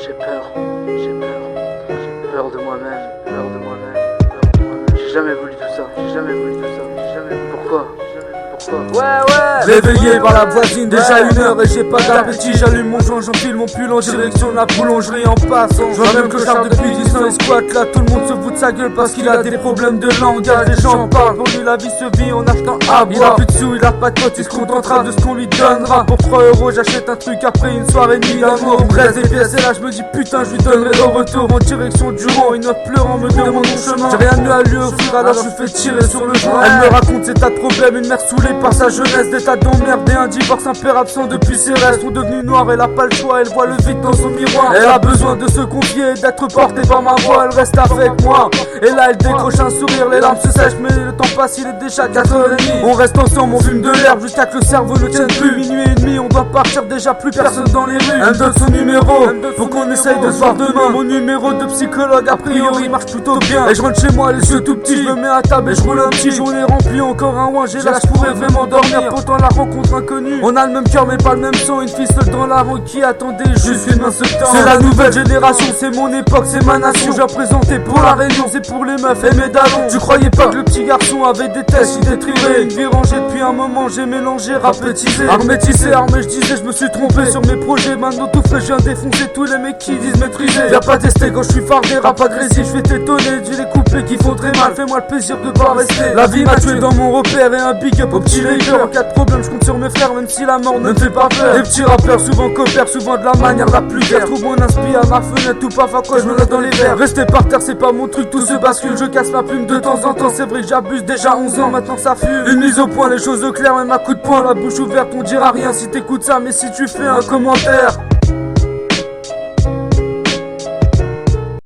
J'ai peur, j'ai peur, j'ai peur de moi-même, peur de moi-même, peur de moi-même. J'ai jamais voulu tout ça, j'ai jamais voulu tout ça, j'ai jamais voulu. Pourquoi? Réveillé par la voisine, déjà 1h et j'ai pas d'appétit. J'allume mon joint, j'enfile mon pull en direction de la boulangerie en passant. Je vois même que Charles depuis 10 ans il squatte là. Tout le monde se fout de sa gueule parce qu'il a des problèmes de langage. Les gens parlent, pour lui la vie se vit en achetant à boire. Il a plus de sous, il a pas de potes, il se contentera de ce qu'on lui donnera. Pour 3€ j'achète un truc après une soirée nuit d'amour. On me reste des pièces et là je me dis putain je lui donnerai au retour. En direction du rang, une meuf pleurant me demande mon chemin. J'ai rien de mieux à lui offrir alors je fais tirer sur le joint. Elle me raconte ses tas de problèmes, une mère saoulée par sa jeunesse, des tas d'emmerdes et un divorce, un père absent depuis ses restes sont devenus noirs. Elle a pas le choix, elle voit le vide dans son miroir. Elle a besoin de se confier, d'être portée par ma voix. Elle reste avec moi et là elle décroche un sourire. Les larmes se sèchent mais le temps passe, il est déjà 4h30. On reste ensemble, on fume de l'herbe jusqu'à que le cerveau ne tienne plus. Minuit et demi, on doit partir, déjà plus personne dans les rues. Elle me donne son numéro, faut qu'on essaye de se voir demain. Mon numéro de psychologue a priori marche plutôt bien. Et je rentre chez moi les yeux tout petits, je me mets à table et je roule un petit. Journée remplie, encore un ouin, j'ai là je pourrais vraiment dormir. Pourtant la rencontre inconnue, on a le même cœur mais pas le même sang. Une fille seule dans la rue qui attendait juste une main se tendre. C'est la nouvelle génération, c'est mon époque, c'est ma nation. Je viens présenter pour la Réunion, c'est pour les meufs et mes dalons. Tu croyais pas que le petit garçon avait des tests, il détruirait une vie rangée depuis un moment. J'ai mélangé, rapétisé, armé tissé, armé, je disais je me suis trompé sur mes projets. Maintenant tout frais, je viens défoncer tous les mecs qui disent maîtriser. Viens pas tester quand je suis fardé, rap agressif, je vais t'étonner. J'ai des couplets qui font très mal, fais-moi le plaisir de pas rester. La vie m'a tué dans mon repère et un big up au petit Laker. En cas de problème, je compte sur mes frères, même si la mort ne me fait pas peur. Les petits rappeurs souvent coopèrent, souvent de la manière la plus claire. Trouve mon inspi à ma fenêtre, tout paf à quoi je me note dans les verres. Rester par terre c'est pas mon truc, tout se bascule, je casse ma plume de temps en temps. C'est vrai que j'abuse, déjà 11 ans, maintenant ça fume. Une mise au point, les choses au clair, même à coup de poing, la bouche ouverte, on dira rien si t'écoutes ça. Mais si tu fais un commentaire